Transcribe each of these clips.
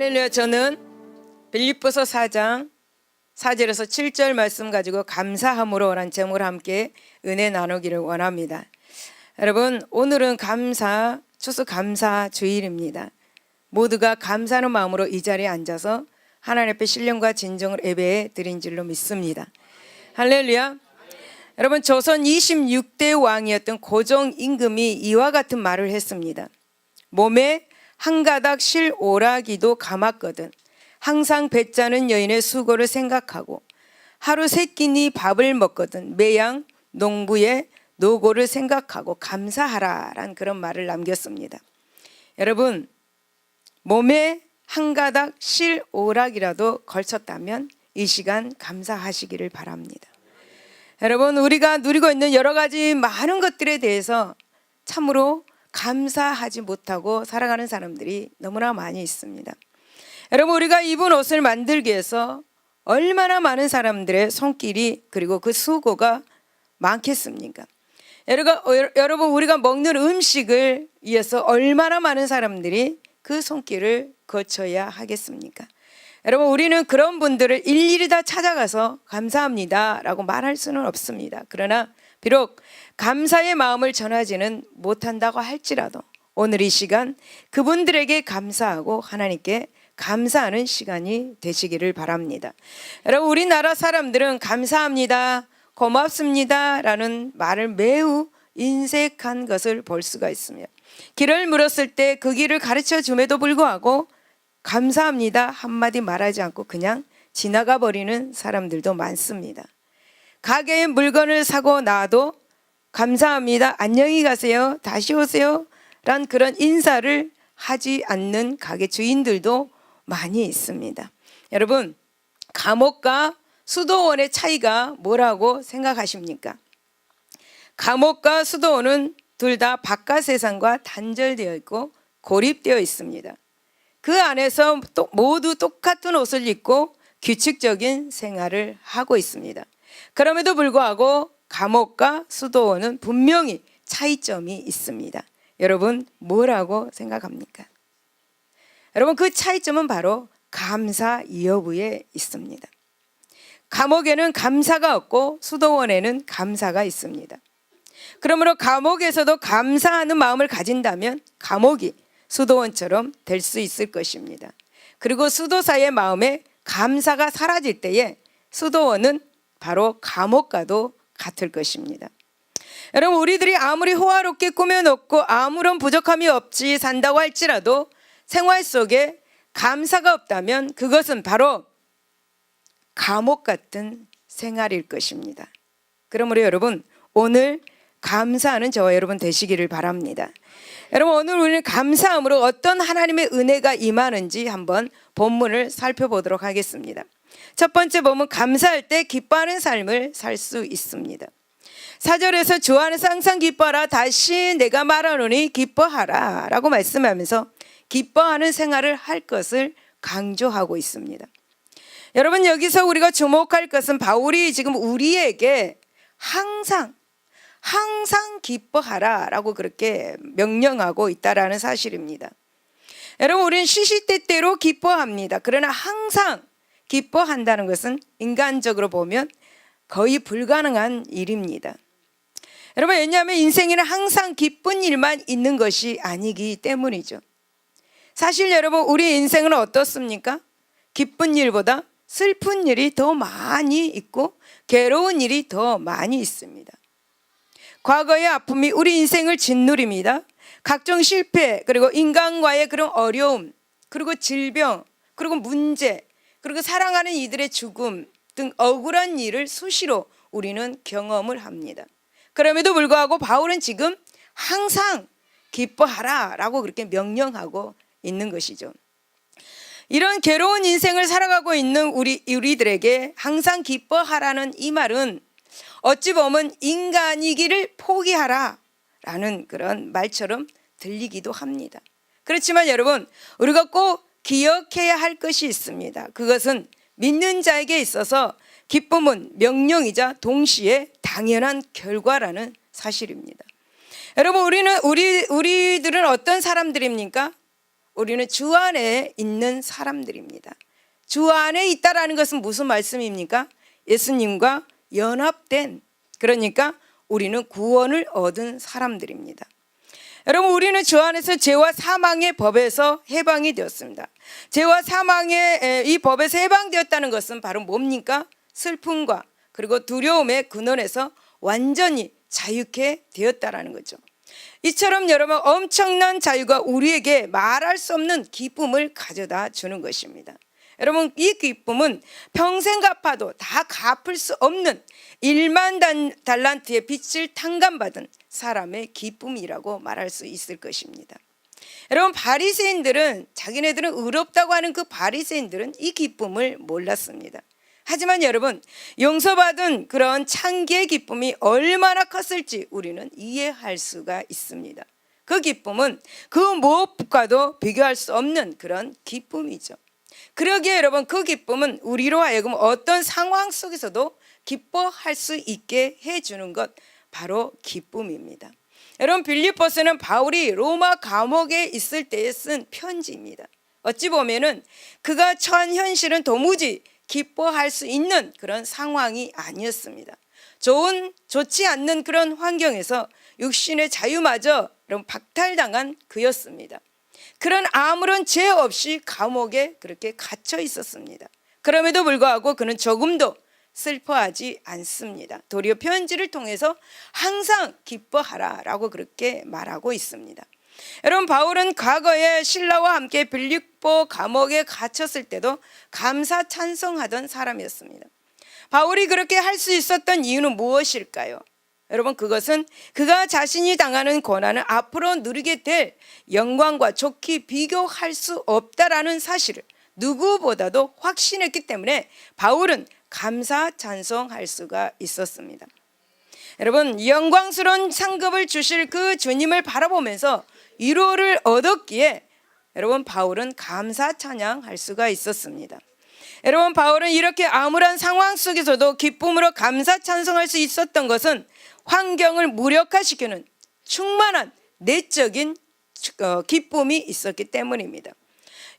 할렐루야. 저는 빌립보서 4장 4절에서 7절 말씀 가지고 감사함으로 라는 제목을 함께 은혜 나누기를 원합니다. 여러분, 오늘은 추수 감사 주일입니다. 모두가 감사하는 마음으로 이 자리에 앉아서 하나님 앞에 신령과 진정을 예배해 드린 줄로 믿습니다. 할렐루야. 여러분, 조선 26대 왕이었던 고종 임금이 이와 같은 말을 했습니다. 몸에 한 가닥 실 오라기도 감았거든 항상 배짜는 여인의 수고를 생각하고 하루 세 끼니 밥을 먹거든 매양 농부의 노고를 생각하고 감사하라라는 그런 말을 남겼습니다. 여러분, 몸에 한 가닥 실 오락이라도 걸쳤다면 이 시간 감사하시기를 바랍니다. 여러분, 우리가 누리고 있는 여러 가지 많은 것들에 대해서 참으로 감사하지 못하고 살아가는 사람들이 너무나 많이 있습니다. 여러분, 우리가 입은 옷을 만들기 위해서 얼마나 많은 사람들의 손길이 그리고 그 수고가 많겠습니까? 여러분, 우리가 먹는 음식을 위해서 얼마나 많은 사람들이 그 손길을 거쳐야 하겠습니까? 여러분, 우리는 그런 분들을 일일이 다 찾아가서 감사합니다 라고 말할 수는 없습니다. 그러나 비록 감사의 마음을 전하지는 못한다고 할지라도 오늘 이 시간 그분들에게 감사하고 하나님께 감사하는 시간이 되시기를 바랍니다. 여러분, 우리나라 사람들은 감사합니다, 고맙습니다 라는 말을 매우 인색한 것을 볼 수가 있습니다. 길을 물었을 때 그 길을 가르쳐 줌에도 불구하고 감사합니다 한마디 말하지 않고 그냥 지나가 버리는 사람들도 많습니다. 가게에 물건을 사고 나도 감사합니다, 안녕히 가세요, 다시 오세요 란 그런 인사를 하지 않는 가게 주인들도 많이 있습니다. 여러분, 감옥과 수도원의 차이가 뭐라고 생각하십니까? 감옥과 수도원은 둘 다 바깥 세상과 단절되어 있고 고립되어 있습니다. 그 안에서 모두 똑같은 옷을 입고 규칙적인 생활을 하고 있습니다. 그럼에도 불구하고 감옥과 수도원은 분명히 차이점이 있습니다. 여러분, 뭐라고 생각합니까? 여러분, 그 차이점은 바로 감사 여부에 있습니다. 감옥에는 감사가 없고 수도원에는 감사가 있습니다. 그러므로 감옥에서도 감사하는 마음을 가진다면 감옥이 수도원처럼 될 수 있을 것입니다. 그리고 수도사의 마음에 감사가 사라질 때에 수도원은 바로 감옥과도 같을 것입니다. 여러분, 우리들이 아무리 호화롭게 꾸며놓고 아무런 부족함이 없이 산다고 할지라도 생활 속에 감사가 없다면 그것은 바로 감옥 같은 생활일 것입니다. 그러므로 여러분, 오늘 감사하는 저와 여러분 되시기를 바랍니다. 여러분, 오늘 우리는 감사함으로 어떤 하나님의 은혜가 임하는지 한번 본문을 살펴보도록 하겠습니다. 첫 번째 본문, 감사할 때 기뻐하는 삶을 살 수 있습니다. 4절에서 주 안에서 항상 기뻐하라, 다시 내가 말하노니 기뻐하라 라고 말씀하면서 기뻐하는 생활을 할 것을 강조하고 있습니다. 여러분, 여기서 우리가 주목할 것은 바울이 지금 우리에게 항상 기뻐하라 라고 그렇게 명령하고 있다라는 사실입니다. 여러분, 우리는 시시때때로 기뻐합니다. 그러나 항상 기뻐한다는 것은 인간적으로 보면 거의 불가능한 일입니다. 여러분, 왜냐하면 인생에는 항상 기쁜 일만 있는 것이 아니기 때문이죠. 사실 여러분, 우리 인생은 어떻습니까? 기쁜 일보다 슬픈 일이 더 많이 있고 괴로운 일이 더 많이 있습니다. 과거의 아픔이 우리 인생을 짓누립니다. 각종 실패, 그리고 인간과의 그런 어려움, 그리고 질병, 그리고 문제, 그리고 사랑하는 이들의 죽음 등 억울한 일을 수시로 우리는 경험을 합니다. 그럼에도 불구하고 바울은 지금 항상 기뻐하라 라고 그렇게 명령하고 있는 것이죠. 이런 괴로운 인생을 살아가고 있는 우리들에게 항상 기뻐하라는 이 말은 어찌 보면 인간이기를 포기하라 라는 그런 말처럼 들리기도 합니다. 그렇지만 여러분, 우리가 꼭 기억해야 할 것이 있습니다. 그것은 믿는 자에게 있어서 기쁨은 명령이자 동시에 당연한 결과라는 사실입니다. 여러분, 우리들은 어떤 사람들입니까? 우리는 주 안에 있는 사람들입니다. 주 안에 있다라는 것은 무슨 말씀입니까? 예수님과 연합된, 그러니까 우리는 구원을 얻은 사람들입니다. 여러분, 우리는 주 안에서 죄와 사망의 법에서 해방이 되었습니다. 죄와 사망의 이 법에서 해방되었다는 것은 바로 뭡니까? 슬픔과 그리고 두려움의 근원에서 완전히 자유케 되었다라는 거죠. 이처럼 여러분, 엄청난 자유가 우리에게 말할 수 없는 기쁨을 가져다 주는 것입니다. 여러분, 이 기쁨은 평생 갚아도 다 갚을 수 없는 1만 달란트의 빚을 탕감받은 사람의 기쁨이라고 말할 수 있을 것입니다. 여러분, 바리새인들은, 자기네들은 의롭다고 하는 그 바리새인들은 이 기쁨을 몰랐습니다. 하지만 여러분, 용서받은 그런 창기의 기쁨이 얼마나 컸을지 우리는 이해할 수가 있습니다. 그 기쁨은 그 무엇과도 비교할 수 없는 그런 기쁨이죠. 그러기에 여러분, 그 기쁨은 우리로 하여금 어떤 상황 속에서도 기뻐할 수 있게 해주는 것, 바로 기쁨입니다. 여러분, 빌립보서는 바울이 로마 감옥에 있을 때에 쓴 편지입니다. 어찌 보면은 그가 처한 현실은 도무지 기뻐할 수 있는 그런 상황이 아니었습니다. 좋지 않는 그런 환경에서 육신의 자유마저 박탈당한 그였습니다. 그런 아무런 죄 없이 감옥에 그렇게 갇혀 있었습니다. 그럼에도 불구하고 그는 조금도 슬퍼하지 않습니다. 도리어 편지를 통해서 항상 기뻐하라라고 그렇게 말하고 있습니다. 여러분, 바울은 과거에 신라와 함께 빌립보 감옥에 갇혔을 때도 감사 찬송하던 사람이었습니다. 바울이 그렇게 할 수 있었던 이유는 무엇일까요? 여러분, 그것은 그가 자신이 당하는 고난을 앞으로 누리게 될 영광과 좋게 비교할 수 없다라는 사실을 누구보다도 확신했기 때문에 바울은 감사 찬송할 수가 있었습니다. 여러분, 영광스러운 상급을 주실 그 주님을 바라보면서 위로를 얻었기에 여러분, 바울은 감사 찬양할 수가 있었습니다. 여러분, 바울은 이렇게 암울한 상황 속에서도 기쁨으로 감사 찬송할 수 있었던 것은 환경을 무력화시키는 충만한 내적인 기쁨이 있었기 때문입니다.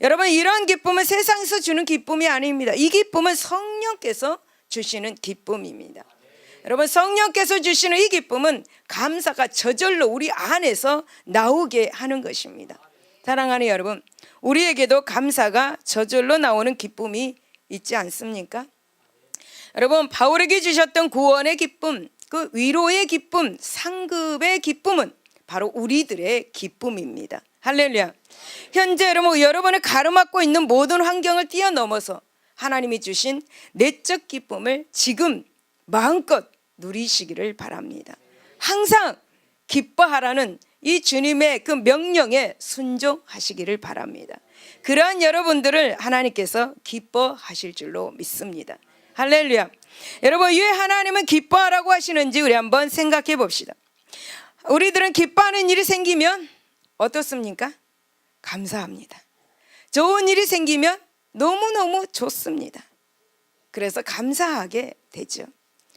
여러분, 이런 기쁨은 세상에서 주는 기쁨이 아닙니다. 이 기쁨은 성령께서 주시는 기쁨입니다. 여러분, 성령께서 주시는 이 기쁨은 감사가 저절로 우리 안에서 나오게 하는 것입니다. 사랑하는 여러분, 우리에게도 감사가 저절로 나오는 기쁨이 있지 않습니까? 여러분, 바울에게 주셨던 구원의 기쁨, 그 위로의 기쁨, 상급의 기쁨은 바로 우리들의 기쁨입니다. 할렐루야. 현재 여러분을 가로막고 있는 모든 환경을 뛰어넘어서 하나님이 주신 내적 기쁨을 지금 마음껏 누리시기를 바랍니다. 항상 기뻐하라는 이 주님의 그 명령에 순종하시기를 바랍니다. 그러한 여러분들을 하나님께서 기뻐하실 줄로 믿습니다. 할렐루야. 여러분, 왜 하나님은 기뻐하라고 하시는지 우리 한번 생각해 봅시다. 우리들은 기뻐하는 일이 생기면 어떻습니까? 감사합니다. 좋은 일이 생기면 너무너무 좋습니다. 그래서 감사하게 되죠.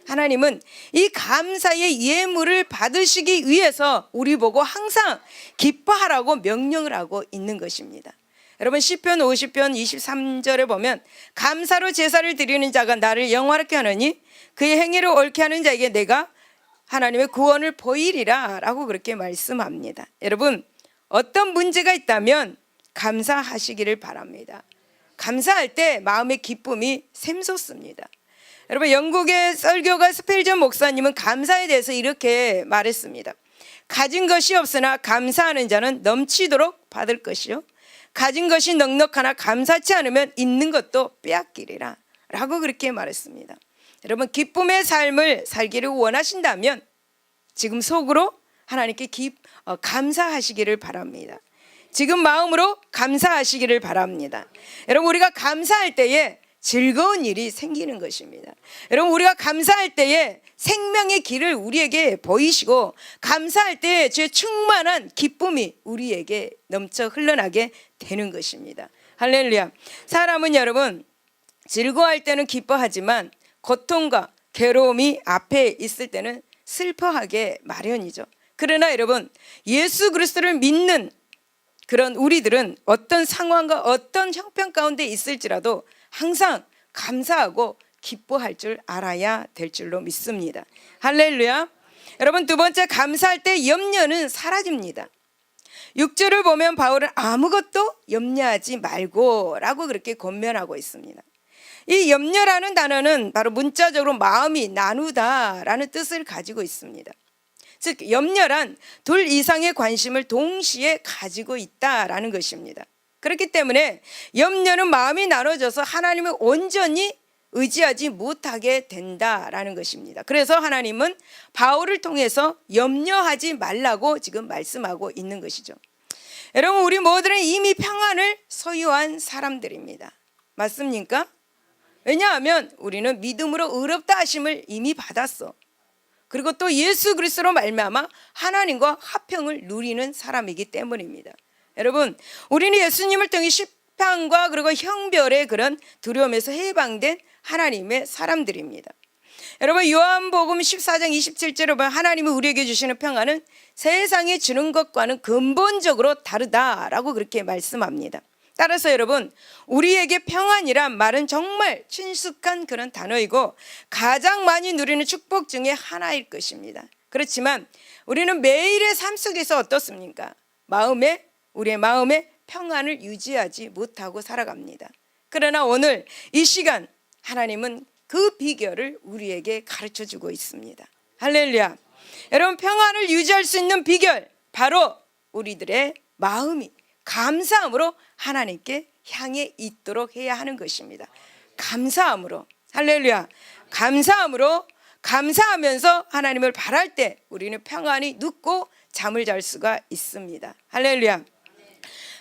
하나님은 이 감사의 예물을 받으시기 위해서 우리 보고 항상 기뻐하라고 명령을 하고 있는 것입니다. 여러분, 시편 50편 23절에 보면 감사로 제사를 드리는 자가 나를 영화롭게 하느니 그의 행위를 옳게 하는 자에게 내가 하나님의 구원을 보이리라 라고 그렇게 말씀합니다. 여러분, 어떤 문제가 있다면 감사하시기를 바랍니다. 감사할 때 마음의 기쁨이 샘솟습니다. 여러분, 영국의 설교가 스펠전 목사님은 감사에 대해서 이렇게 말했습니다. 가진 것이 없으나 감사하는 자는 넘치도록 받을 것이요, 가진 것이 넉넉하나 감사치 않으면 있는 것도 빼앗기리라 라고 그렇게 말했습니다. 여러분, 기쁨의 삶을 살기를 원하신다면 지금 속으로 하나님께 감사하시기를 바랍니다. 지금 마음으로 감사하시기를 바랍니다. 여러분, 우리가 감사할 때에 즐거운 일이 생기는 것입니다. 여러분, 우리가 감사할 때에 생명의 길을 우리에게 보이시고 감사할 때에 주의 충만한 기쁨이 우리에게 넘쳐 흘러나게 되는 것입니다. 할렐루야. 사람은 여러분, 즐거워할 때는 기뻐하지만 고통과 괴로움이 앞에 있을 때는 슬퍼하게 마련이죠. 그러나 여러분, 예수 그리스도를 믿는 그런 우리들은 어떤 상황과 어떤 형편 가운데 있을지라도 항상 감사하고 기뻐할 줄 알아야 될 줄로 믿습니다. 할렐루야. 여러분, 두 번째, 감사할 때 염려는 사라집니다. 6절을 보면 바울은 아무것도 염려하지 말고 라고 그렇게 권면하고 있습니다. 이 염려라는 단어는 바로 문자적으로 마음이 나누다라는 뜻을 가지고 있습니다. 즉 염려란 둘 이상의 관심을 동시에 가지고 있다라는 것입니다. 그렇기 때문에 염려는 마음이 나눠져서 하나님을 온전히 의지하지 못하게 된다라는 것입니다. 그래서 하나님은 바울을 통해서 염려하지 말라고 지금 말씀하고 있는 것이죠. 여러분, 우리 모두는 이미 평안을 소유한 사람들입니다. 맞습니까? 왜냐하면 우리는 믿음으로 의롭다 하심을 이미 받았어. 그리고 또 예수 그리스도로 말미암아 하나님과 화평을 누리는 사람이기 때문입니다. 여러분, 우리는 예수님을 통해 심판과 그리고 형벌의 그런 두려움에서 해방된 하나님의 사람들입니다. 여러분, 요한복음 14장 27절에 보면 하나님이 우리에게 주시는 평안은 세상에 주는 것과는 근본적으로 다르다라고 그렇게 말씀합니다. 따라서 여러분, 우리에게 평안이란 말은 정말 친숙한 그런 단어이고 가장 많이 누리는 축복 중에 하나일 것입니다. 그렇지만 우리는 매일의 삶 속에서 어떻습니까? 우리의 마음에 평안을 유지하지 못하고 살아갑니다. 그러나 오늘 이 시간 하나님은 그 비결을 우리에게 가르쳐주고 있습니다. 할렐루야. 여러분, 평안을 유지할 수 있는 비결, 바로 우리들의 마음이 감사함으로 하나님께 향해 있도록 해야 하는 것입니다. 감사함으로. 할렐루야. 감사하면서 하나님을 바랄 때 우리는 평안히 눕고 잠을 잘 수가 있습니다. 할렐루야.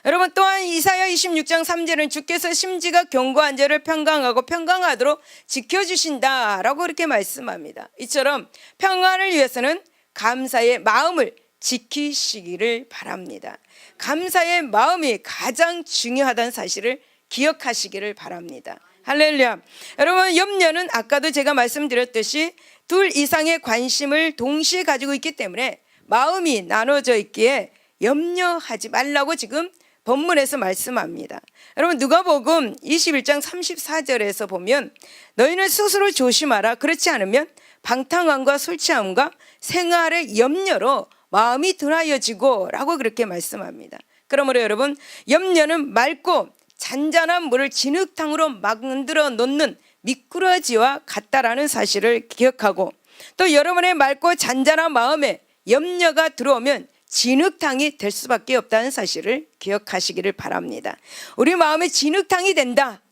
여러분, 또한 이사야 26장 3절은 주께서 심지가 견고한 자를 평강하고 평강하도록 지켜주신다라고 그렇게 말씀합니다. 이처럼 평안을 위해서는 감사의 마음을 지키시기를 바랍니다. 감사의 마음이 가장 중요하다는 사실을 기억하시기를 바랍니다. 할렐루야. 여러분, 염려는 아까도 제가 말씀드렸듯이 둘 이상의 관심을 동시에 가지고 있기 때문에 마음이 나눠져 있기에 염려하지 말라고 지금 본문에서 말씀합니다. 여러분, 누가복음 21장 34절에서 보면 너희는 스스로 조심하라. 그렇지 않으면 방탕함과 술 취함과 생활의 염려로 마음이 둔하여지고 라고 그렇게 말씀합니다. 그러므로 여러분, 염려는 맑고 잔잔한 물을 진흙탕으로 만들어 놓는 미꾸라지와 같다라는 사실을 기억하고, 또 여러분의 맑고 잔잔한 마음에 염려가 들어오면 진흙탕이 될 수밖에 없다는 사실을 기억하시기를 바랍니다. 우리 마음에 진흙탕이 된다.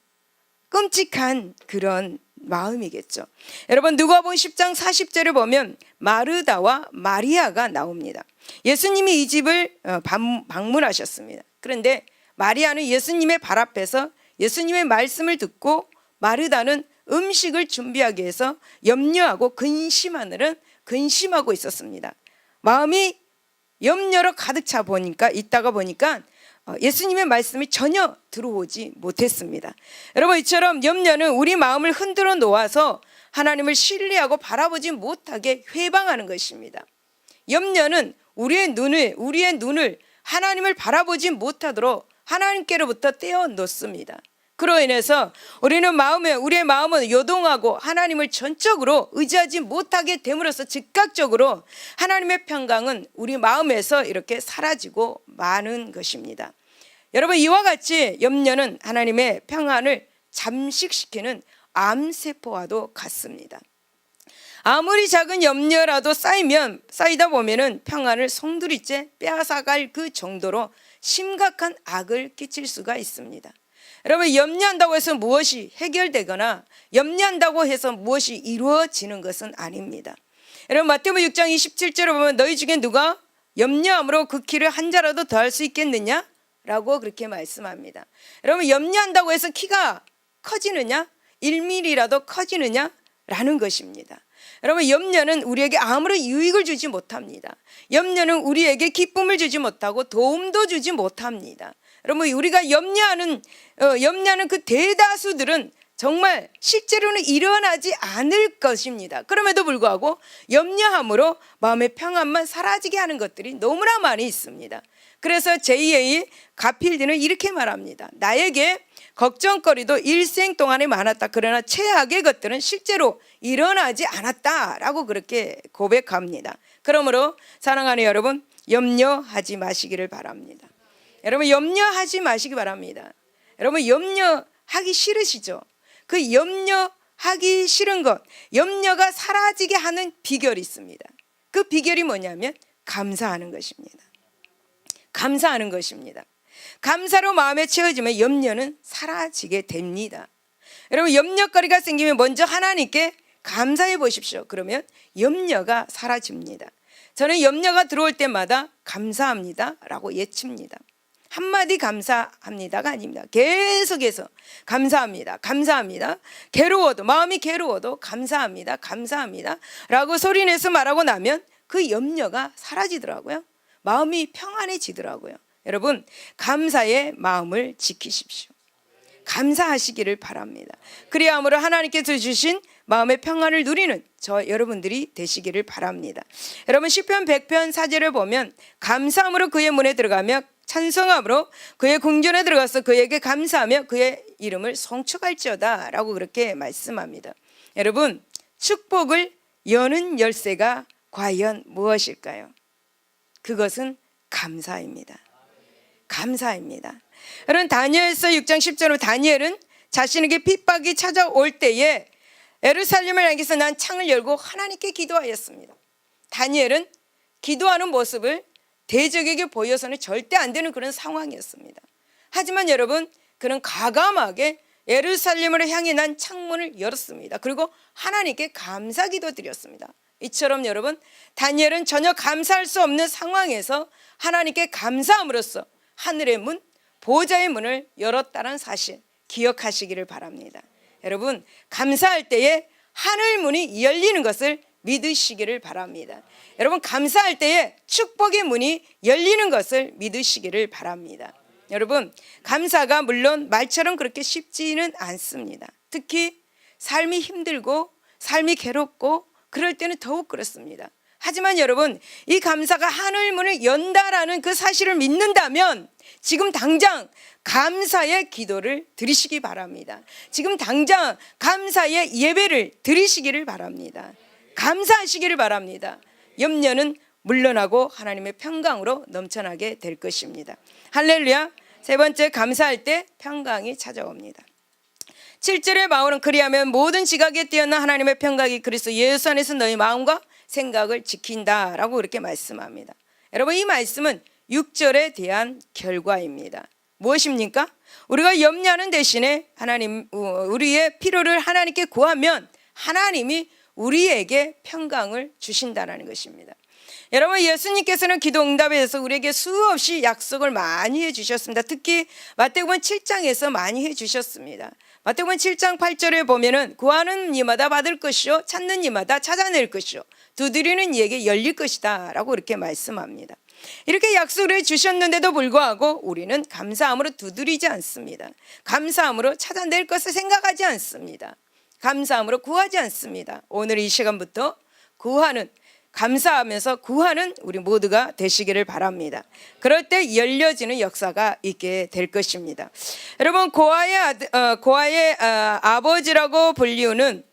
끔찍한 그런 마음이겠죠. 여러분, 누가복음 10장 40절을 보면 마르다와 마리아가 나옵니다. 예수님이 이 집을 방문하셨습니다. 그런데 마리아는 예수님의 발 앞에서 예수님의 말씀을 듣고, 마르다는 음식을 준비하기 위해서 염려하고 근심하고 있었습니다. 마음이 염려로 가득 차 있다가 보니까 예수님의 말씀이 전혀 들어오지 못했습니다. 여러분, 이처럼 염려는 우리 마음을 흔들어 놓아서 하나님을 신뢰하고 바라보지 못하게 회방하는 것입니다. 염려는 우리의 눈을 하나님을 바라보지 못하도록 하나님께로부터 떼어 놓습니다. 그로 인해서 우리의 마음은 요동하고 하나님을 전적으로 의지하지 못하게 됨으로써 즉각적으로 하나님의 평강은 우리 마음에서 이렇게 사라지고 마는 것입니다. 여러분, 이와 같이 염려는 하나님의 평안을 잠식시키는 암세포와도 같습니다. 아무리 작은 염려라도 쌓이다 보면은 평안을 송두리째 빼앗아갈 그 정도로 심각한 악을 끼칠 수가 있습니다. 여러분, 염려한다고 해서 무엇이 해결되거나 염려한다고 해서 무엇이 이루어지는 것은 아닙니다. 여러분, 마태복음 6장 27절을 보면 너희 중에 누가 염려함으로 그 키를 한 자라도 더할 수 있겠느냐? 라고 그렇게 말씀합니다. 여러분, 염려한다고 해서 키가 커지느냐? 1mm라도 커지느냐? 라는 것입니다. 여러분, 염려는 우리에게 아무런 유익을 주지 못합니다. 염려는 우리에게 기쁨을 주지 못하고 도움도 주지 못합니다. 여러분, 우리가 염려하는 그 대다수들은 정말 실제로는 일어나지 않을 것입니다. 그럼에도 불구하고 염려함으로 마음의 평안만 사라지게 하는 것들이 너무나 많이 있습니다. 그래서 제2의 가필드는 이렇게 말합니다. 나에게 걱정거리도 일생 동안에 많았다. 그러나 최악의 것들은 실제로 일어나지 않았다라고 그렇게 고백합니다. 그러므로 사랑하는 여러분, 염려하지 마시기를 바랍니다. 여러분, 염려하지 마시기 바랍니다. 여러분, 염려하기 싫으시죠? 그 염려하기 싫은 것, 염려가 사라지게 하는 비결이 있습니다. 그 비결이 뭐냐면 감사하는 것입니다. 감사하는 것입니다. 감사로 마음에 채워지면 염려는 사라지게 됩니다. 여러분, 염려거리가 생기면 먼저 하나님께 감사해 보십시오. 그러면 염려가 사라집니다. 저는 염려가 들어올 때마다 감사합니다 라고 외칩니다. 한마디 감사합니다가 아닙니다. 계속해서 감사합니다, 감사합니다. 괴로워도, 마음이 괴로워도 감사합니다, 감사합니다 라고 소리내서 말하고 나면 그 염려가 사라지더라고요. 마음이 평안해지더라고요. 여러분, 감사의 마음을 지키십시오. 감사하시기를 바랍니다. 그리함으로 하나님께서 주신 마음의 평안을 누리는 저 여러분들이 되시기를 바랍니다. 여러분, 시편 100편 4절을 보면 감사함으로 그의 문에 들어가며 찬송함으로 그의 궁전에 들어가서 그에게 감사하며 그의 이름을 송축할지어다 라고 그렇게 말씀합니다. 여러분, 축복을 여는 열쇠가 과연 무엇일까요? 그것은 감사입니다. 감사입니다. 여러분, 다니엘서 6장 10절로 다니엘은 자신에게 핍박이 찾아올 때에 예루살렘을 향해서 난 창을 열고 하나님께 기도하였습니다. 다니엘은 기도하는 모습을 대적에게 보여서는 절대 안 되는 그런 상황이었습니다. 하지만 여러분, 그는 과감하게 예루살렘을 향해 난 창문을 열었습니다. 그리고 하나님께 감사기도 드렸습니다. 이처럼 여러분, 다니엘은 전혀 감사할 수 없는 상황에서 하나님께 감사함으로써 하늘의 문, 보좌의 문을 열었다는 사실 기억하시기를 바랍니다. 여러분, 감사할 때에 하늘 문이 열리는 것을 믿으시기를 바랍니다. 여러분, 감사할 때에 축복의 문이 열리는 것을 믿으시기를 바랍니다. 여러분, 감사가 물론 말처럼 그렇게 쉽지는 않습니다. 특히 삶이 힘들고 삶이 괴롭고 그럴 때는 더욱 그렇습니다. 하지만 여러분, 이 감사가 하늘 문을 연다라는 그 사실을 믿는다면 지금 당장 감사의 기도를 드리시기 바랍니다. 지금 당장 감사의 예배를 드리시기를 바랍니다. 감사하시기를 바랍니다. 염려는 물러나고 하나님의 평강으로 넘쳐나게 될 것입니다. 할렐루야. 세 번째, 감사할 때 평강이 찾아옵니다. 7절에 바울은 그리하면 모든 지각에 뛰어난 하나님의 평강이 그리스도 예수 안에서 너희 마음과 생각을 지킨다라고 그렇게 말씀합니다. 여러분, 이 말씀은 6절에 대한 결과입니다. 무엇입니까? 우리가 염려하는 대신에 우리의 필요를 하나님께 구하면 하나님이 우리에게 평강을 주신다는 것입니다. 여러분, 예수님께서는 기도 응답에 대해서 우리에게 수없이 약속을 많이 해주셨습니다. 특히 마태복음 7장에서 많이 해주셨습니다. 마태복음 7장 8절에 보면은 구하는 이마다 받을 것이요 찾는 이마다 찾아낼 것이요 두드리는 이에게 열릴 것이다 라고 이렇게 말씀합니다. 이렇게 약속을 해주셨는데도 불구하고 우리는 감사함으로 두드리지 않습니다. 감사함으로 찾아낼 것을 생각하지 않습니다. 감사함으로 구하지 않습니다. 오늘 이 시간부터 감사하면서 구하는 우리 모두가 되시기를 바랍니다. 그럴 때 열려지는 역사가 있게 될 것입니다. 여러분, 고아의 아버지라고 불리우는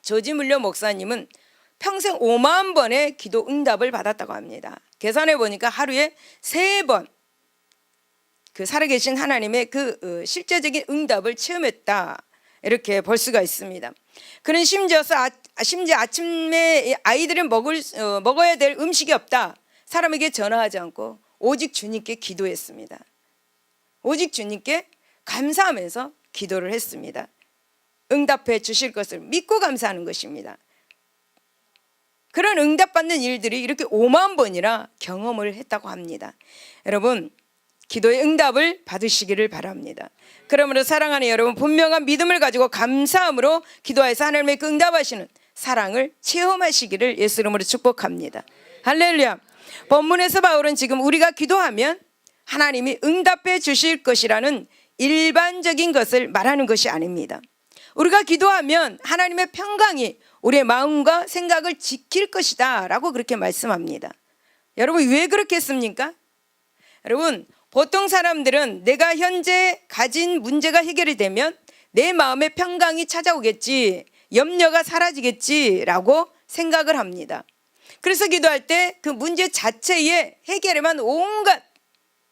조지 물려 목사님은 평생 5만 번의 기도 응답을 받았다고 합니다. 계산해 보니까 하루에 3번 그 살아계신 하나님의 그 실제적인 응답을 체험했다, 이렇게 볼 수가 있습니다. 그는 심지어 아침에 아이들이 먹어야 될 음식이 없다, 사람에게 전화하지 않고 오직 주님께 기도했습니다. 오직 주님께 감사하면서 기도를 했습니다. 응답해 주실 것을 믿고 감사하는 것입니다. 그런 응답받는 일들이 이렇게 5만 번이나 경험을 했다고 합니다. 여러분, 기도의 응답을 받으시기를 바랍니다. 그러므로 사랑하는 여러분, 분명한 믿음을 가지고 감사함으로 기도해서 하나님의 그 응답하시는 사랑을 체험하시기를 예수 이름으로 축복합니다. 할렐루야. 본문에서 바울은 지금 우리가 기도하면 하나님이 응답해 주실 것이라는 일반적인 것을 말하는 것이 아닙니다. 우리가 기도하면 하나님의 평강이 우리의 마음과 생각을 지킬 것이다 라고 그렇게 말씀합니다. 여러분, 왜 그렇게 했습니까? 여러분, 보통 사람들은 내가 현재 가진 문제가 해결이 되면 내 마음의 평강이 찾아오겠지, 염려가 사라지겠지라고 생각을 합니다. 그래서 기도할 때 그 문제 자체의 해결에만 온갖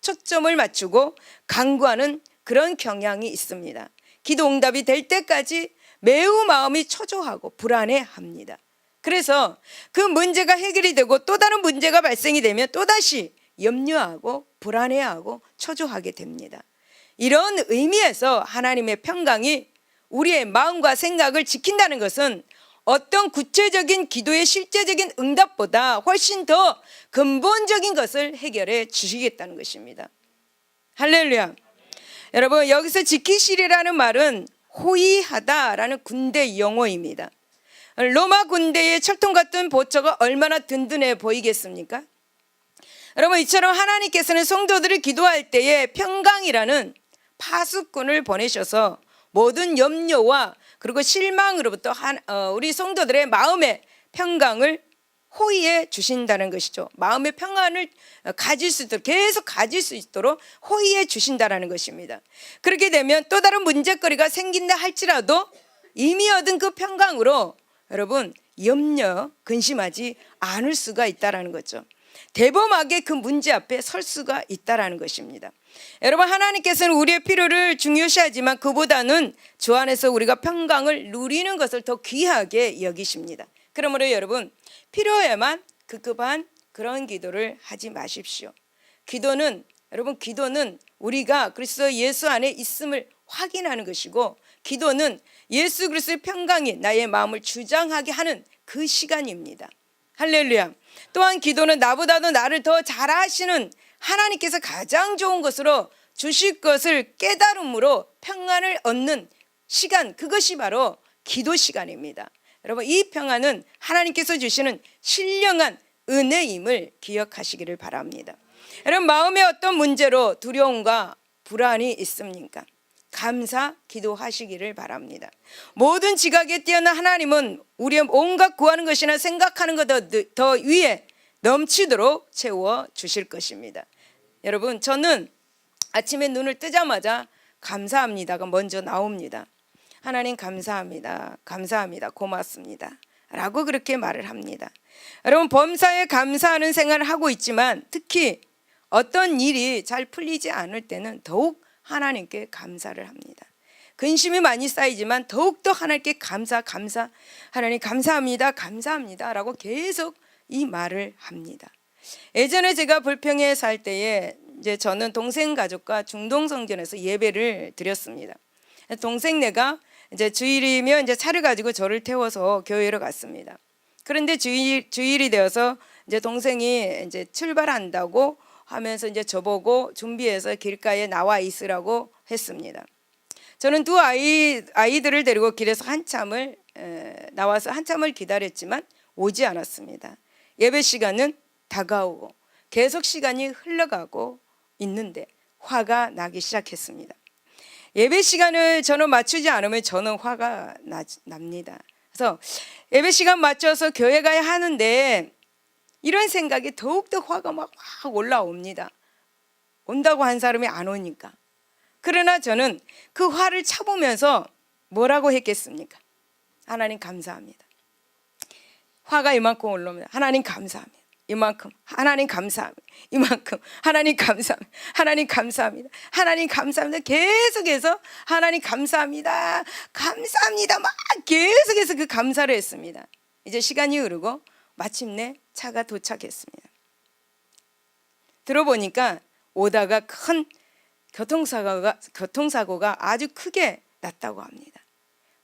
초점을 맞추고 간구하는 그런 경향이 있습니다. 기도 응답이 될 때까지 매우 마음이 초조하고 불안해합니다. 그래서 그 문제가 해결이 되고 또 다른 문제가 발생이 되면 또다시 염려하고 불안해하고 초조하게 됩니다. 이런 의미에서 하나님의 평강이 우리의 마음과 생각을 지킨다는 것은 어떤 구체적인 기도의 실제적인 응답보다 훨씬 더 근본적인 것을 해결해 주시겠다는 것입니다. 할렐루야. 여러분, 여기서 지키시리라는 말은 호위하다라는 군대 용어입니다. 로마 군대의 철통 같은 보초가 얼마나 든든해 보이겠습니까? 여러분, 이처럼 하나님께서는 성도들을 기도할 때에 평강이라는 파수꾼을 보내셔서 모든 염려와 그리고 실망으로부터 우리 성도들의 마음의 평강을 호위해 주신다는 것이죠. 마음의 평안을 가질 수 있도록, 계속 가질 수 있도록 호위해 주신다는 것입니다. 그렇게 되면 또 다른 문제거리가 생긴다 할지라도 이미 얻은 그 평강으로 여러분 염려, 근심하지 않을 수가 있다는 거죠. 대범하게 그 문제 앞에 설 수가 있다는 것입니다. 여러분, 하나님께서는 우리의 필요를 중요시하지만 그보다는 주 안에서 우리가 평강을 누리는 것을 더 귀하게 여기십니다. 그러므로 여러분, 필요에만 급급한 그런 기도를 하지 마십시오. 기도는 우리가 그리스도 예수 안에 있음을 확인하는 것이고, 기도는 예수 그리스도의 평강이 나의 마음을 주장하게 하는 그 시간입니다. 할렐루야. 또한 기도는 나보다도 나를 더 잘 아시는 하나님께서 가장 좋은 것으로 주실 것을 깨달음으로 평안을 얻는 시간, 그것이 바로 기도 시간입니다. 여러분, 이 평안은 하나님께서 주시는 신령한 은혜임을 기억하시기를 바랍니다. 여러분, 마음에 어떤 문제로 두려움과 불안이 있습니까? 감사 기도하시기를 바랍니다. 모든 지각에 뛰어난 하나님은 우리의 온갖 구하는 것이나 생각하는 것 더 위에 넘치도록 채워 주실 것입니다. 여러분, 저는 아침에 눈을 뜨자마자 감사합니다가 먼저 나옵니다. 하나님 감사합니다, 감사합니다, 고맙습니다 라고 그렇게 말을 합니다. 여러분, 범사에 감사하는 생활을 하고 있지만 특히 어떤 일이 잘 풀리지 않을 때는 더욱 하나님께 감사를 합니다. 근심이 많이 쌓이지만 더욱더 하나님께 감사, 하나님 감사합니다, 감사합니다 라고 계속 이 말을 합니다. 예전에 제가 불평에 살 때에 이제 저는 동생 가족과 중동성전에서 예배를 드렸습니다. 동생네가 이제 주일이면 이제 차를 가지고 저를 태워서 교회로 갔습니다. 그런데 주일이 되어서 이제 동생이 이제 출발한다고 하면서 이제 저보고 준비해서 길가에 나와 있으라고 했습니다. 저는 두 아이들을 데리고 길에서 나와서 한참을 기다렸지만 오지 않았습니다. 예배 시간은 다가오고 계속 시간이 흘러가고 있는데 화가 나기 시작했습니다. 예배 시간을 저는 맞추지 않으면 저는 화가 납니다. 그래서 예배 시간 맞춰서 교회 가야 하는데 이런 생각이 더욱더 화가 막 올라옵니다. 온다고 한 사람이 안 오니까. 그러나 저는 그 화를 참으면서 뭐라고 했겠습니까? 하나님 감사합니다. 화가 이만큼 올라오면 하나님 감사합니다. 이만큼 하나님 감사합니다. 이만큼 하나님 감사합니다. 하나님 감사합니다. 하나님 감사합니다. 계속해서 하나님 감사합니다. 감사합니다. 막 계속해서 그 감사를 했습니다. 이제 시간이 흐르고 마침내 차가 도착했습니다. 들어보니까 오다가 큰 교통사고가 아주 크게 났다고 합니다.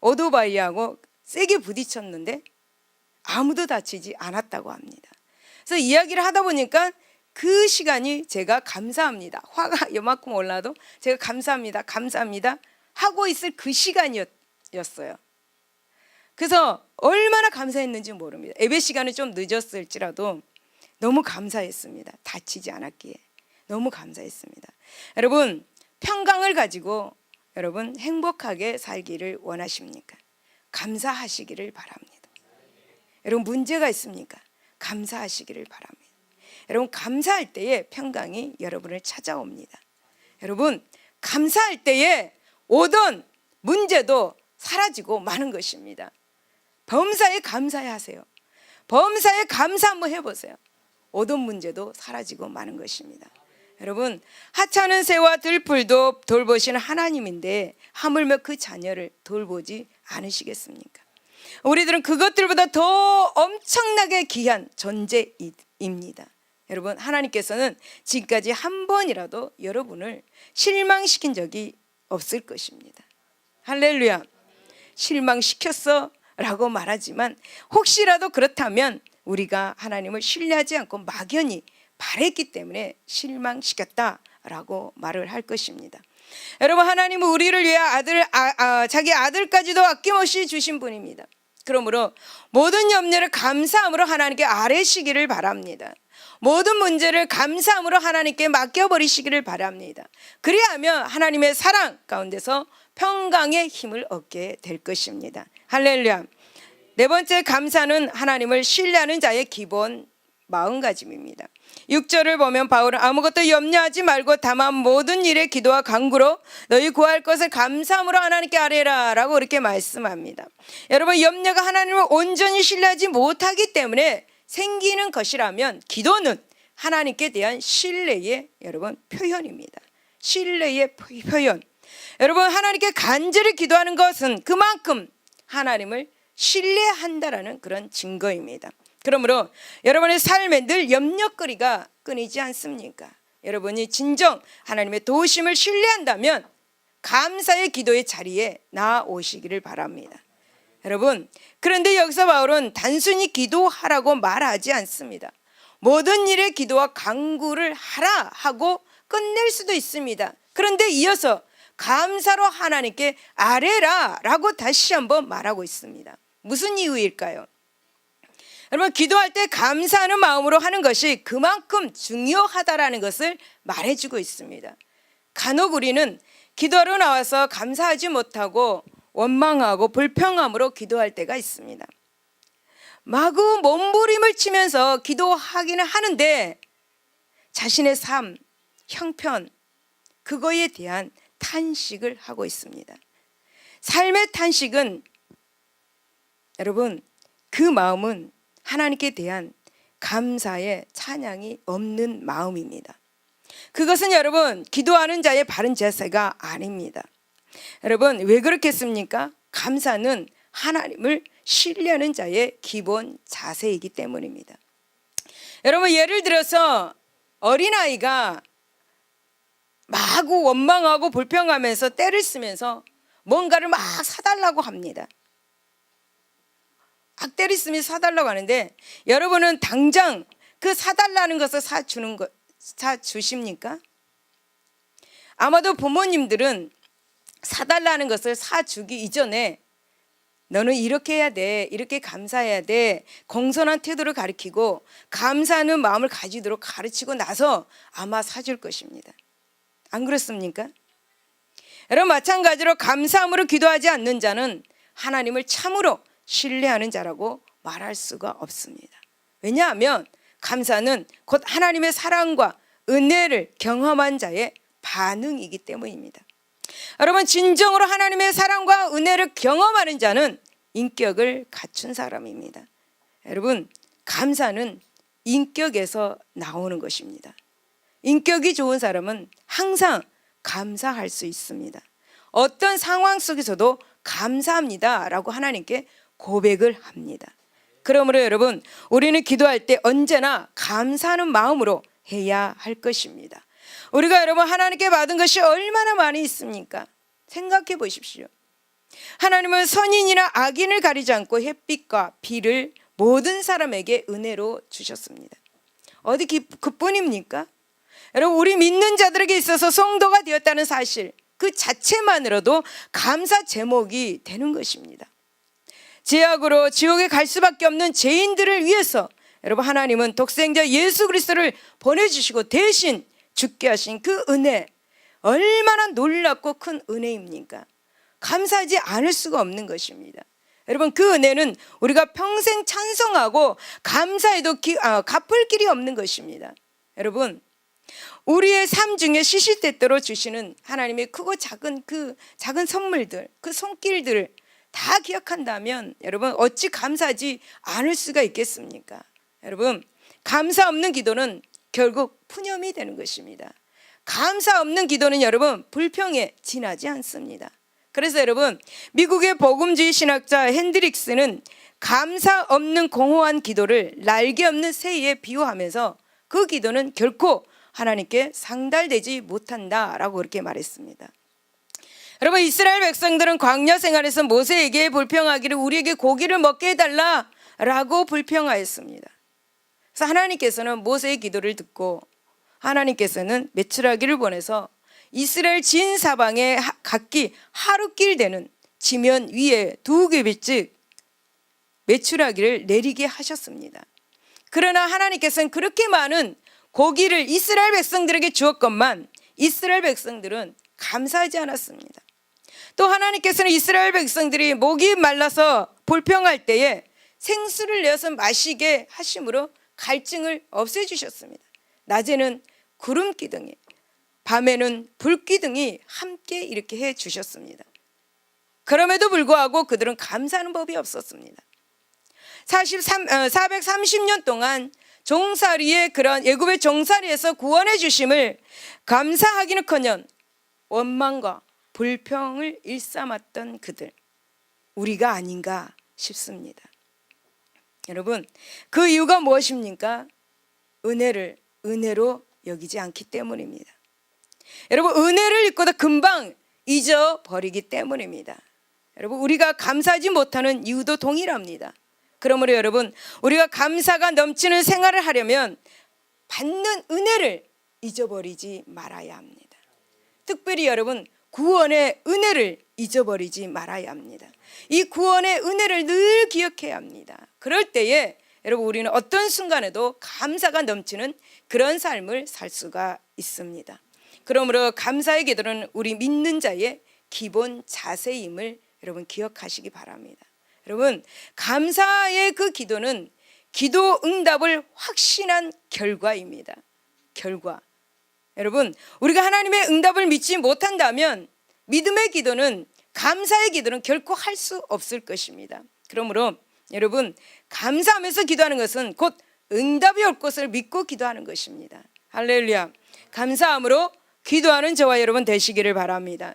오토바이하고 세게 부딪혔는데 아무도 다치지 않았다고 합니다. 그래서 이야기를 하다 보니까 그 시간이 제가 감사합니다, 화가 요만큼 올라도 제가 감사합니다, 감사합니다 하고 있을 그 시간이었어요. 그래서 얼마나 감사했는지 모릅니다. 예배 시간은 좀 늦었을지라도 너무 감사했습니다. 다치지 않았기에 너무 감사했습니다. 여러분, 평강을 가지고 여러분 행복하게 살기를 원하십니까? 감사하시기를 바랍니다. 여러분 문제가 있습니까? 감사하시기를 바랍니다. 여러분 감사할 때에 평강이 여러분을 찾아옵니다. 여러분 감사할 때에 오던 문제도 사라지고 마는 것입니다. 범사에 감사해 하세요. 범사에 감사 한번 해보세요. 오던 문제도 사라지고 마는 것입니다. 여러분 하찮은 새와 들풀도 돌보시는 하나님인데 하물며 그 자녀를 돌보지 않으시겠습니까? 우리들은 그것들보다 더 엄청나게 귀한 존재입니다. 여러분 하나님께서는 지금까지 한 번이라도 여러분을 실망시킨 적이 없을 것입니다. 할렐루야. 실망시켰어 라고 말하지만 혹시라도 그렇다면 우리가 하나님을 신뢰하지 않고 막연히 바랬기 때문에 실망시켰다라고 말을 할 것입니다. 여러분 하나님은 우리를 위해 자기 아들까지도 아낌없이 주신 분입니다. 그러므로 모든 염려를 감사함으로 하나님께 아뢰시기를 바랍니다. 모든 문제를 감사함으로 하나님께 맡겨버리시기를 바랍니다. 그리하면 하나님의 사랑 가운데서 평강의 힘을 얻게 될 것입니다. 할렐루야. 네 번째 감사는 하나님을 신뢰하는 자의 기본 마음가짐입니다. 6절을 보면 바울은 아무것도 염려하지 말고 다만 모든 일에 기도와 간구로 너희 구할 것을 감사함으로 하나님께 아뢰라 라고 이렇게 말씀합니다. 여러분 염려가 하나님을 온전히 신뢰하지 못하기 때문에 생기는 것이라면 기도는 하나님께 대한 신뢰의 여러분 표현입니다. 신뢰의 표현. 여러분 하나님께 간절히 기도하는 것은 그만큼 하나님을 신뢰한다라는 그런 증거입니다. 그러므로 여러분의 삶에 늘 염려거리가 끊이지 않습니까? 여러분이 진정 하나님의 도우심을 신뢰한다면 감사의 기도의 자리에 나아오시기를 바랍니다. 여러분 그런데 여기서 바울은 단순히 기도하라고 말하지 않습니다. 모든 일에 기도와 간구를 하라 하고 끝낼 수도 있습니다. 그런데 이어서 감사로 하나님께 아뢰라 라고 다시 한번 말하고 있습니다. 무슨 이유일까요? 여러분 기도할 때 감사하는 마음으로 하는 것이 그만큼 중요하다라는 것을 말해주고 있습니다. 간혹 우리는 기도하러 나와서 감사하지 못하고 원망하고 불평함으로 기도할 때가 있습니다. 마구 몸부림을 치면서 기도하기는 하는데 자신의 삶, 형편 그거에 대한 탄식을 하고 있습니다. 삶의 탄식은 여러분 그 마음은 하나님께 대한 감사의 찬양이 없는 마음입니다. 그것은 여러분 기도하는 자의 바른 자세가 아닙니다. 여러분 왜 그렇겠습니까? 감사는 하나님을 신뢰하는 자의 기본 자세이기 때문입니다. 여러분 예를 들어서 어린아이가 마구 원망하고 불평하면서 떼를 쓰면서 뭔가를 막 사달라고 합니다. 떼를 쓰면서 사달라고 하는데 여러분은 당장 그 사달라는 것을 사주십니까? 아마도 부모님들은 사달라는 것을 사주기 이전에 너는 이렇게 해야 돼, 이렇게 감사해야 돼, 공손한 태도를 가르치고 감사하는 마음을 가지도록 가르치고 나서 아마 사줄 것입니다. 안 그렇습니까? 여러분 마찬가지로 감사함으로 기도하지 않는 자는 하나님을 참으로 신뢰하는 자라고 말할 수가 없습니다. 왜냐하면 감사는 곧 하나님의 사랑과 은혜를 경험한 자의 반응이기 때문입니다. 여러분 진정으로 하나님의 사랑과 은혜를 경험하는 자는 인격을 갖춘 사람입니다. 여러분 감사는 인격에서 나오는 것입니다. 인격이 좋은 사람은 항상 감사할 수 있습니다. 어떤 상황 속에서도 감사합니다 라고 하나님께 고백을 합니다. 그러므로 여러분 우리는 기도할 때 언제나 감사하는 마음으로 해야 할 것입니다. 우리가 여러분 하나님께 받은 것이 얼마나 많이 있습니까? 생각해 보십시오. 하나님은 선인이나 악인을 가리지 않고 햇빛과 비를 모든 사람에게 은혜로 주셨습니다. 어디 그뿐입니까? 여러분 우리 믿는 자들에게 있어서 성도가 되었다는 사실 그 자체만으로도 감사 제목이 되는 것입니다. 죄악으로 지옥에 갈 수밖에 없는 죄인들을 위해서 여러분 하나님은 독생자 예수 그리스도를 보내주시고 대신 죽게 하신 그 은혜 얼마나 놀랍고 큰 은혜입니까? 감사하지 않을 수가 없는 것입니다. 여러분, 그 은혜는 우리가 평생 찬송하고 감사해도 갚을 길이 없는 것입니다. 여러분, 우리의 삶 중에 시시때때로 주시는 하나님의 크고 작은 그 작은 선물들, 그 손길들을 다 기억한다면 여러분, 어찌 감사하지 않을 수가 있겠습니까? 여러분, 감사 없는 기도는 결국 푸념이 되는 것입니다. 감사 없는 기도는 여러분, 불평에 지나지 않습니다. 그래서 여러분, 미국의 복음주의 신학자 핸드릭스는 감사 없는 공허한 기도를 날개 없는 새에 비유하면서 그 기도는 결코 하나님께 상달되지 못한다라고 그렇게 말했습니다. 여러분, 이스라엘 백성들은 광야 생활에서 모세에게 불평하기를 우리에게 고기를 먹게 해달라라고 불평하였습니다. 그래서 하나님께서는 모세의 기도를 듣고 하나님께서는 메추라기를 보내서 이스라엘 진 사방에 각기 하루길 되는 지면 위에 2규빗씩 메추라기를 내리게 하셨습니다. 그러나 하나님께서는 그렇게 많은 고기를 이스라엘 백성들에게 주었건만 이스라엘 백성들은 감사하지 않았습니다. 또 하나님께서는 이스라엘 백성들이 목이 말라서 불평할 때에 생수를 내어서 마시게 하심으로 갈증을 없애주셨습니다. 낮에는 구름 기둥이, 밤에는 불 기둥이 함께 이렇게 해 주셨습니다. 그럼에도 불구하고 그들은 감사하는 법이 없었습니다. 430년 동안 종살이의 그런 애굽의 종살이에서 구원해 주심을 감사하기는커녕 원망과 불평을 일삼았던 그들, 우리가 아닌가 싶습니다. 여러분, 그 이유가 무엇입니까? 은혜를 은혜로 여기지 않기 때문입니다. 여러분, 은혜를 잊고도 금방 잊어버리기 때문입니다. 여러분, 우리가 감사하지 못하는 이유도 동일합니다. 그러므로 여러분, 우리가 감사가 넘치는 생활을 하려면 받는 은혜를 잊어버리지 말아야 합니다. 특별히 여러분, 구원의 은혜를 잊어버리지 말아야 합니다. 이 구원의 은혜를 늘 기억해야 합니다. 그럴 때에 여러분, 우리는 어떤 순간에도 감사가 넘치는 그런 삶을 살 수가 있습니다. 그러므로 감사의 기도는 우리 믿는 자의 기본 자세임을 여러분 기억하시기 바랍니다. 여러분, 감사의 그 기도는 기도 응답을 확신한 결과입니다. 결과. 여러분, 우리가 하나님의 응답을 믿지 못한다면 믿음의 기도는, 감사의 기도는 결코 할 수 없을 것입니다. 그러므로 여러분, 감사하면서 기도하는 것은 곧 응답이 올 것을 믿고 기도하는 것입니다. 할렐루야. 감사함으로 기도하는 저와 여러분 되시기를 바랍니다.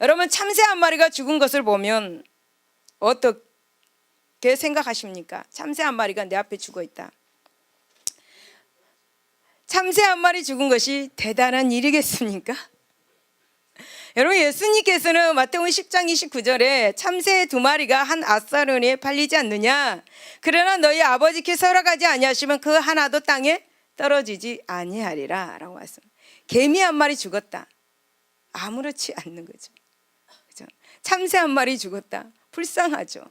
여러분, 참새 한 마리가 죽은 것을 보면 어떻게 생각하십니까? 참새 한 마리가 내 앞에 죽어 있다. 참새 한 마리 죽은 것이 대단한 일이겠습니까? 여러분, 예수님께서는 마태복음 10장 29절에 참새 2마리가 한 앗사르니에 팔리지 않느냐, 그러나 너희 아버지께서 허락하지 아니하시면 그 하나도 땅에 떨어지지 아니하리라 라고 말씀합니다. 개미 한 마리 죽었다. 아무렇지 않는 거죠. 그죠? 참새 한 마리 죽었다. 불쌍하죠.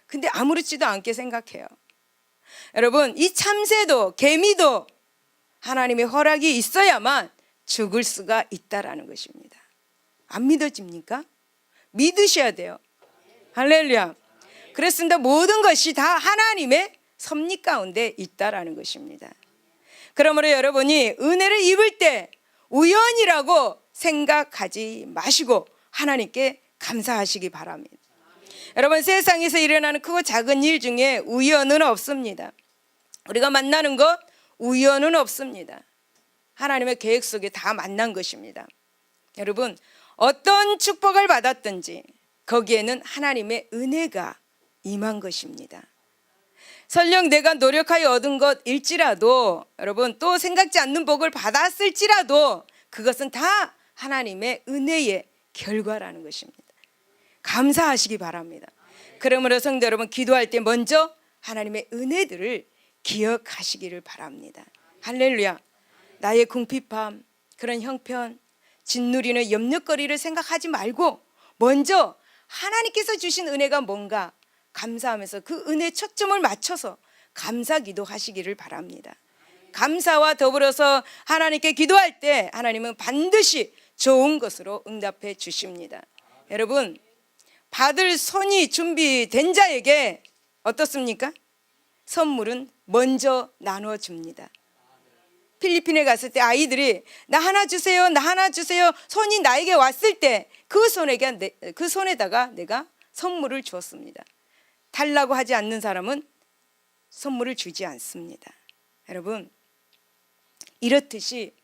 근데 아무렇지도 않게 생각해요. 여러분, 이 참새도 개미도 하나님의 허락이 있어야만 죽을 수가 있다라는 것입니다. 안 믿어집니까? 믿으셔야 돼요. 할렐루야. 그렇습니다. 모든 것이 다 하나님의 섭리 가운데 있다라는 것입니다. 그러므로 여러분이 은혜를 입을 때 우연이라고 생각하지 마시고 하나님께 감사하시기 바랍니다. 여러분, 세상에서 일어나는 크고 작은 일 중에 우연은 없습니다. 우리가 만나는 것 우연은 없습니다. 하나님의 계획 속에 다 만난 것입니다. 여러분, 어떤 축복을 받았든지 거기에는 하나님의 은혜가 임한 것입니다. 설령 내가 노력하여 얻은 것일지라도, 여러분, 또 생각지 않는 복을 받았을지라도 그것은 다 하나님의 은혜의 결과라는 것입니다. 감사하시기 바랍니다. 그러므로 성도 여러분, 기도할 때 먼저 하나님의 은혜들을 기억하시기를 바랍니다. 할렐루야. 나의 궁핍함, 그런 형편, 짓누리는 염려거리를 생각하지 말고 먼저 하나님께서 주신 은혜가 뭔가 감사하면서 그 은혜에 초점을 맞춰서 감사 기도하시기를 바랍니다. 감사와 더불어서 하나님께 기도할 때 하나님은 반드시 좋은 것으로 응답해 주십니다. 여러분, 받을 손이 준비된 자에게 어떻습니까? 선물은 먼저 나눠줍니다. 필리핀에 갔을 때 아이들이 나 하나 주세요, 나 하나 주세요. 손이 나에게 왔을 때 그 손에다가 내가 선물을 주었습니다. 달라고 하지 않는 사람은 선물을 주지 않습니다. 여러분, 이렇듯이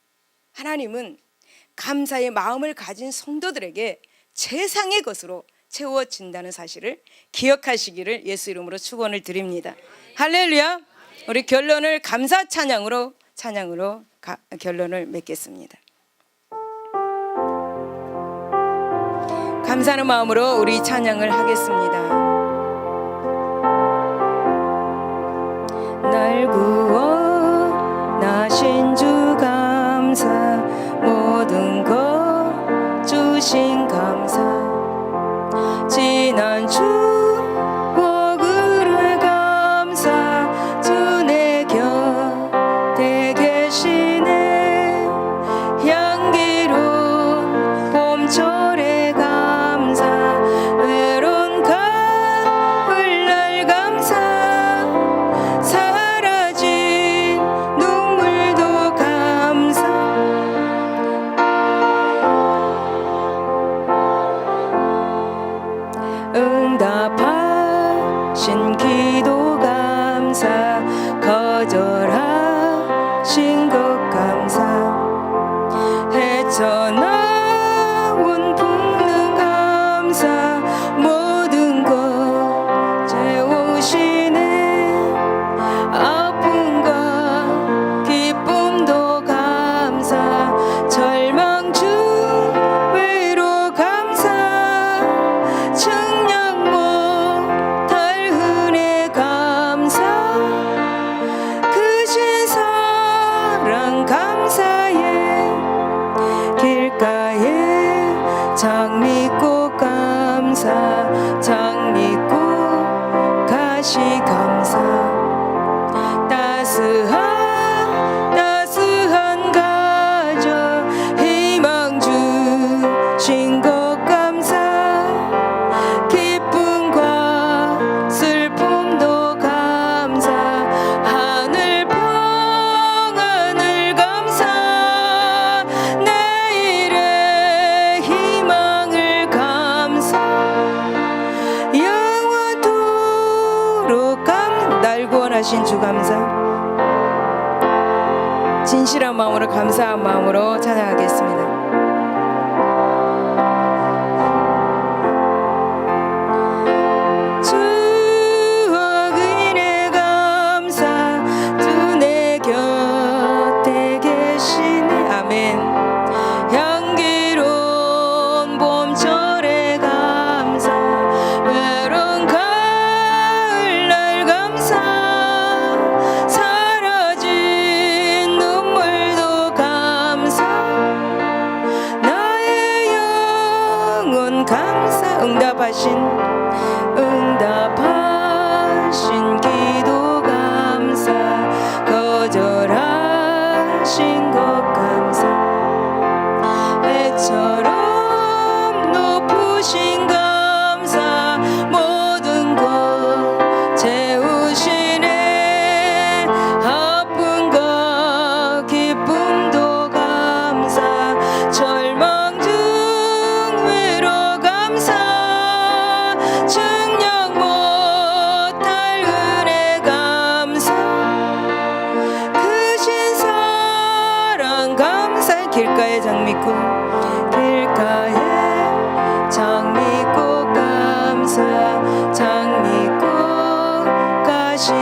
하나님은 감사의 마음을 가진 성도들에게 최상의 것으로 채워진다는 사실을 기억하시기를 예수 이름으로 축원을 드립니다. 할렐루야. 우리 결론을 감사 찬양으로 결론을 맺겠습니다. 감사하는 마음으로 우리 찬양을 하겠습니다. 날 구워 나신 주 감사, 모든 것 주신 감사, 지난 추억을 감사, 주 내 곁에 계시네. 향기로운 봄철에 감사, 외로운 가을날 감사, 사라진 눈물도 감사. 응답하신 기도 감사, 거절하신 것 감사, 헤쳐나온 풍랑 감사, 모든 것 채우시네. 아픔과 기쁨도 감사, 절망 중 외로 감사, 측량 못할 은혜 감사, 크신 사랑 감사해. 길가에 장미꽃 감사, 장미꽃 가시 감사, 따스한 가정 희망 주신 것 감사, 기쁨과 슬픔도 감사, 하늘 평안을 감사, 내일의 희망을 감사, 영원토록 날 구원하신 주 감사. 진실한 마음으로 감사한 마음으로 찬양하겠습니다. 추억 은혜 감사, 주 내 곁에 계시네. 아멘. 향기로운 봄철에 감사, 외로운 가을날 감사, 사라진 눈물도 감사, 나의 영혼 감사. 응답하신 기도 감사, 거절하신 것 감사, 해처럼 높으신 감사, 모든 것 채우시네. 아픔과 기쁨도 감사, 절망 중 외로 감사, 측량 못할 은혜 감사, 크신 사랑 감사. 길가에 장미꽃, 길가에 장미꽃 감사, 장미꽃 가시